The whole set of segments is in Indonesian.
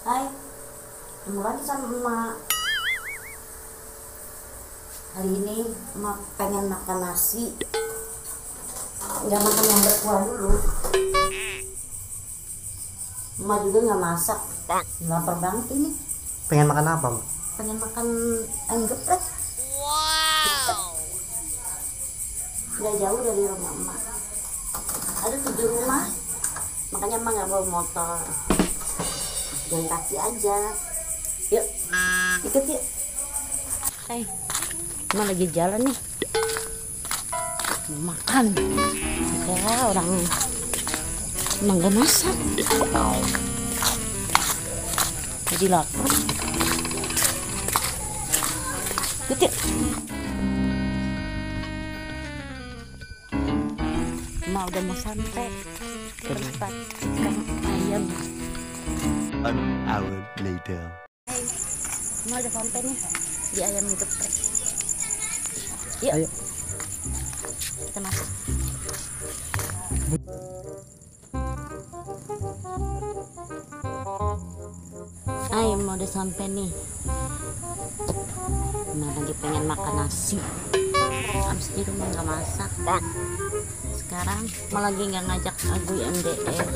Hai, ketemu lagi sama emak. Hari ini emak pengen makan nasi. Nggak makan yang berkuah dulu. Emak juga nggak masak. Lapar banget ini. Pengen makan apa, Mak? Pengen makan ayam geprek. Wow. Nggak jauh dari rumah emak. Ada 7 rumah. Makanya emak nggak bawa motor. Jalan kaki aja. Yuk, ikut yuk. Hai, emak lagi jalan nih. Mau makan. Ya orang emang gak masak. Jadi lapar. Ikut yuk. Emak udah mau sampai tempat ikan ayam. An hour later. Hai, emak udah sampai nih di ayam geprek. Yuk, Ayo. kita masuk. Ayo, emak udah sampai nih. Emak lagi pengen makan nasi. Habis di rumah nggak masak. Sekarang emak lagi nggak ngajak Aguy MDR.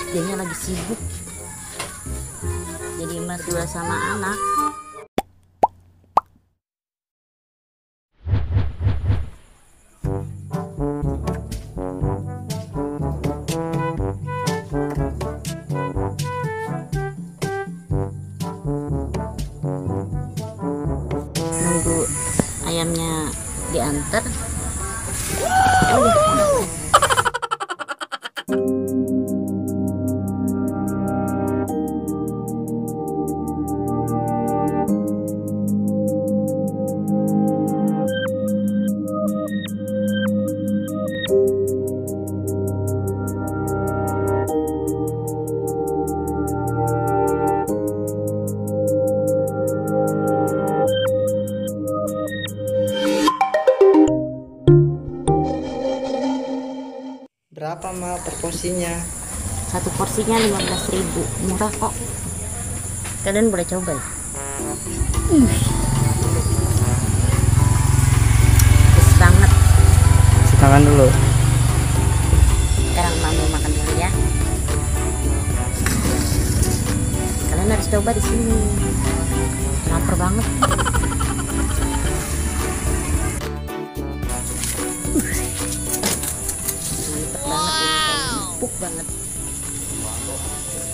Dianya lagi sibuk. Jadi emak berdua sama anak. Nunggu ayamnya diantar. Berapa, Mak, per porsinya? Satu porsinya 15.000, murah kok. Kalian boleh coba ya. Pedes banget. Cuci tangan dulu. Sekarang mau makan dulu ya. Kalian harus coba di sini. Lapar banget. Mantep banget ini, empuk banget.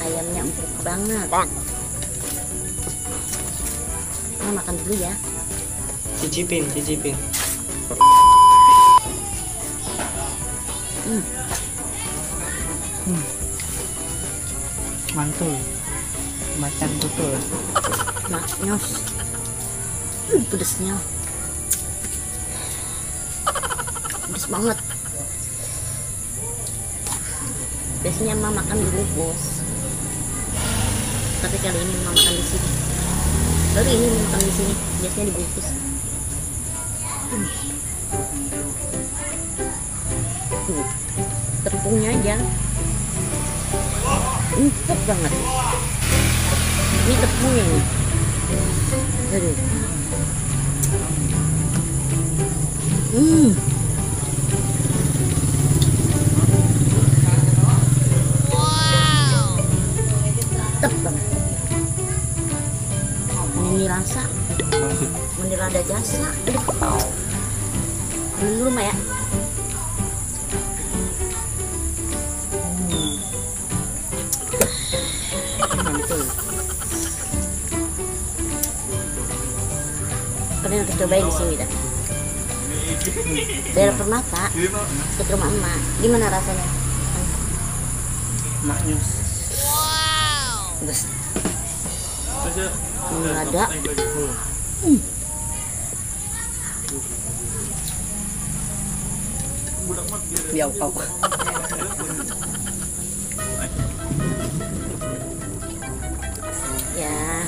Ayamnya empuk banget. Nah, makan dulu ya. Cicipin. Mantul. Macan betul. Maknyos. Pedesnya. Pedes banget. Biasanya emak makan di bungkus, tapi kali ini emak makan di sini. Baru ini emak makan di sini. Biasanya dibungkus. Tepungnya aja empuk banget. Ini tepungnya nih. Aduh. Mantep banget. Ini rasa bener ada jasa. Dulu mah ya. Mantul. Kalian harus cobain di sini dah. Daerah Permata, ke rumah emak. Gimana rasanya? Maknyus. Terus ada Biau kau. ya,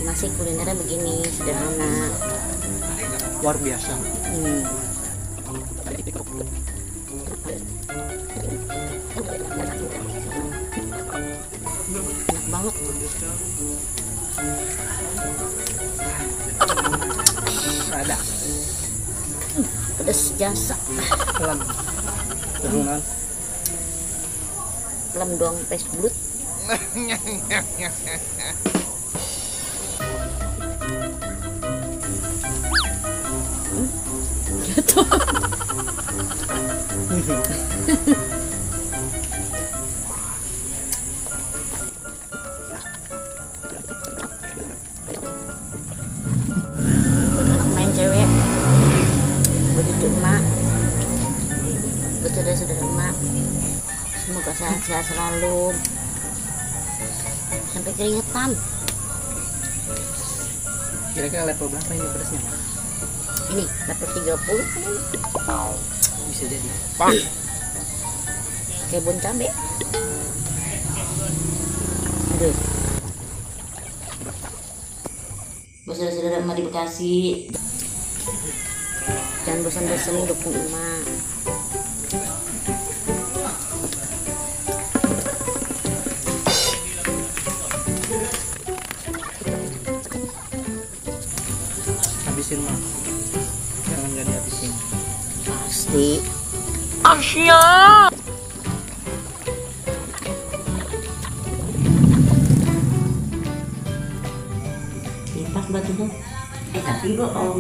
masih kulinernya begini sederhana. Luar biasa. banget. Ada Pedas jasa. pelan. Turunan. Lem doang Facebook. Gitu. Main cewek begitu emak, saudara-saudara emak, semoga sehat-sehat selalu sampai keringetan. Kira-kira level berapa ini pedasnya, Mas? Ini dapat 30 Bisa jadi. kayak bon cabe. Aduh, saudara-saudara emak di Bekasi, jangan bosan-bosan dukung emak. Habisin mah. Jangan nggak dihabisin. Pasti. Lipat batunya. Tapi bohong.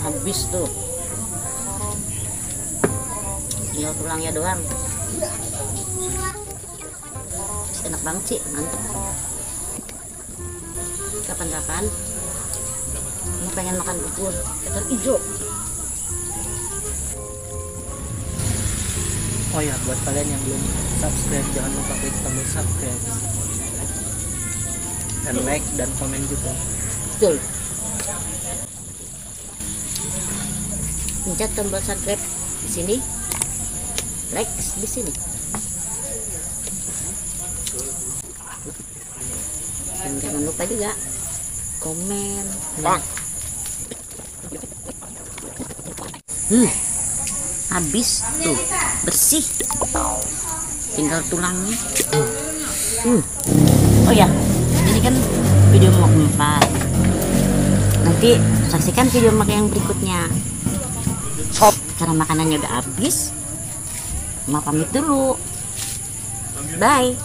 Habis tuh. Tinggal tulangnya doang. Enak banget sih, mantep. Kapan-kapan mau pengen makan bubur kacang hijau. Oh ya, buat kalian yang belum subscribe, jangan lupa klik tombol subscribe dan like dan komen juga. Betul. Pencet tombol subscribe di sini, like di sini. Dan jangan lupa juga komen. Habis tuh, bersih. Tinggal tulangnya. Oh ya, ini kan video mukbang. Nanti saksikan video makan yang berikutnya. Karena makanannya udah habis, mau pamit dulu. Bye.